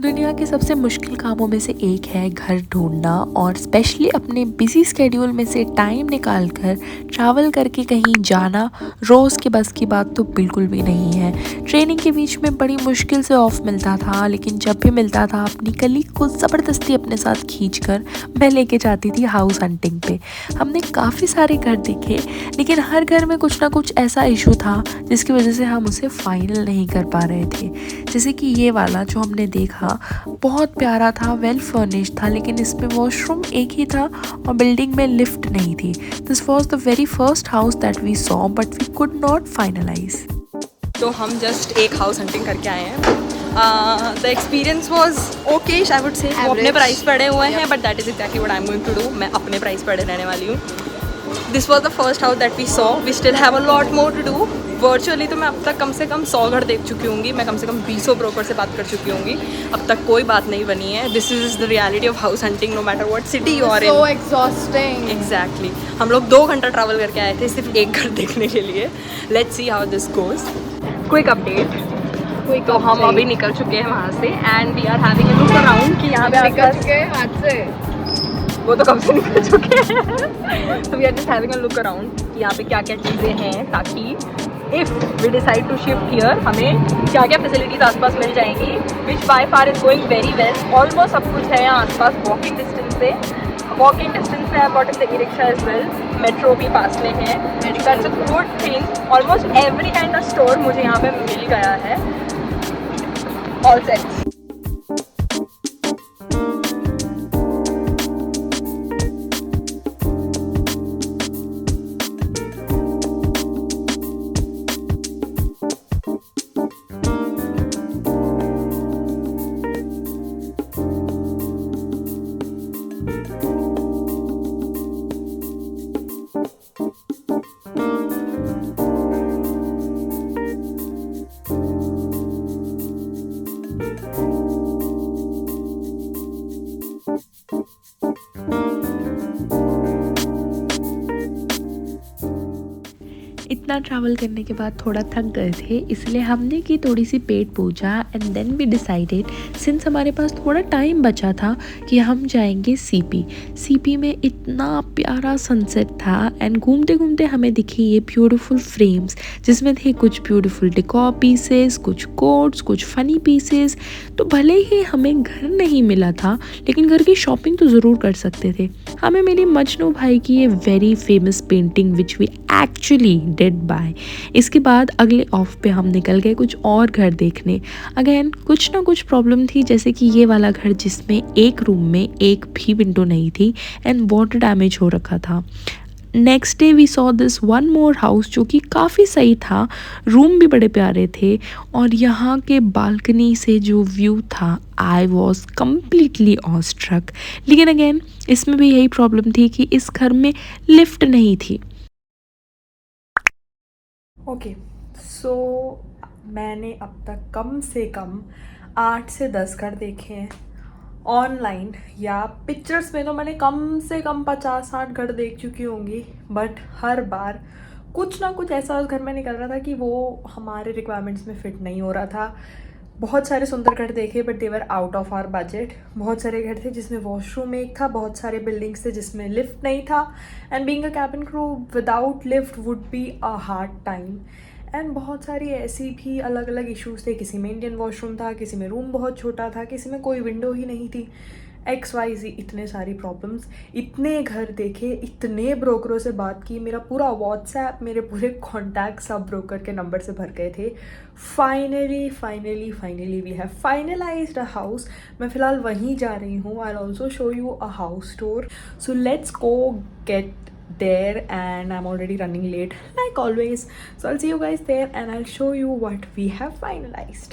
दुनिया के सबसे मुश्किल कामों में से एक है घर ढूंढना, और स्पेशली अपने बिजी स्केड्यूल में से टाइम निकाल कर ट्रैवल करके कहीं जाना रोज़ के बस की बात तो बिल्कुल भी नहीं है। ट्रेनिंग के बीच में बड़ी मुश्किल से ऑफ मिलता था, लेकिन जब भी मिलता था अपनी कलीग को ज़बरदस्ती अपने साथ खींचकर मैं लेके जाती थी हाउस हंटिंग पे। हमने काफ़ी सारे घर देखे, लेकिन हर घर में कुछ ना कुछ ऐसा इशू था जिसकी वजह से हम उसे फाइनल नहीं कर पा रहे थे। जैसे कि ये वाला जो हमने देखा, बहुत प्यारा था, वेल फर्निश्ड था, लेकिन इसमें वॉशरूम एक ही था और बिल्डिंग में लिफ्ट नहीं थी। This was the very first house that we saw, but we could not finalise. तो हम जस्ट एक हाउस हंटिंग करके आए हैं। The experience was okay, I would say. वो अपने प्राइस पड़े हुए हैं, but that is exactly what I am going to do. मैं अपने प्राइस पड़े रहने वाली हूँ। This was the first house that we saw. We still have a lot more to do. Virtually तो मैं अब तक कम से कम 100 घर देख चुकी होंगी। मैं कम से कम 20 ब्रोकर से बात कर चुकी होंगी। अब तक कोई बात नहीं बनी है। This is the reality of house hunting, no matter what city you are in. So exhausting. Exactly. हम लोग 2 घंटा ट्रैवल करके आए थे सिर्फ एक घर देखने के लिए। Let's see how this goes. Quick update. तो हम अभी निकल चुके हैं वहाँ से and we are having a look around कि यहाँ पे निकल चुके हैं हाथ से। वो तो कब से निकल चुके हैं। तो we are just having a look around कि यहाँ पे क्या क्या चीज़ें हैं, ताकि if we decide to shift here हमें क्या क्या फैसिलिटीज़ आसपास मिल जाएंगी, which by far is going very well. Almost सब कुछ है यहाँ आसपास, वॉकिंग डिस्टेंस पे। वॉकिंग डिस्टेंस पे I got a e rickshaw as well. Metro भी पास में है। That's a good thing. Almost every kind of store मुझे यहाँ पे मिल गया है। All set. इतना ट्रैवल करने के बाद थोड़ा थक गए थे, इसलिए हमने की थोड़ी सी पेट पूजा and then we decided, since हमारे पास थोड़ा टाइम बचा था, कि हम जाएंगे सीपी। सीपी में इतना प्यारा सनसेट था एंड घूमते घूमते हमें दिखे ये ब्यूटीफुल फ्रेम्स, जिसमें थे कुछ ब्यूटीफुल डेकोर पीसेस, कुछ कोट्स, कुछ फ़नी पीसेस। तो भले ही हमें घर नहीं मिला था, लेकिन घर की शॉपिंग तो ज़रूर कर सकते थे। हमें मिली मजनू भाई की ये very famous painting which we actually did buy. इसके बाद अगले ऑफ पे हम निकल गए कुछ और घर देखने। अगेन कुछ ना कुछ प्रॉब्लम थी, जैसे कि ये वाला घर जिसमें एक रूम में एक भी विंडो नहीं थी एंड वाटर डैमेज हो रखा था। Next day we saw this one more house जो कि काफ़ी सही था, रूम भी बड़े प्यारे थे, और यहाँ के बालकनी से जो व्यू था आई वॉज कम्प्लीटली ऑस्ट्रक। लेकिन अगेन इसमें भी यही प्रॉब्लम थी कि इस घर में लिफ्ट नहीं थी। ओके, सो मैंने अब तक कम से कम 8 से 10 घर देखे हैं ऑनलाइन, या पिक्चर्स में तो मैंने कम से कम 50-60 घर देख चुकी होंगी। बट हर बार कुछ ना कुछ ऐसा उस घर में निकल रहा था कि वो हमारे रिक्वायरमेंट्स में फ़िट नहीं हो रहा था। बहुत सारे सुंदर घर देखे, but they were out of our budget. बहुत सारे घर थे जिसमें वॉशरूम एक था, बहुत सारे बिल्डिंग्स थे जिसमें लिफ्ट नहीं था, and being a cabin crew without lift would be a hard time. And बहुत सारी ऐसी भी अलग अलग इश्यूज थे, किसी में इंडियन वॉशरूम था, किसी में रूम बहुत छोटा था, किसी में कोई विंडो ही नहीं थी, XYZ इतने सारी प्रॉब्लम्स। इतने घर देखे, इतने ब्रोकरों से बात की, मेरा पूरा व्हाट्सएप, मेरे पूरे कॉन्टैक्ट सब ब्रोकर के नंबर से भर गए थे। Finally we have finalised a house. मैं फ़िलहाल वहीं जा रही हूँ। I also show you a house tour, so let's go get there, and I'm already running late like always, so I'll see you guys there and I'll show you what we have finalized.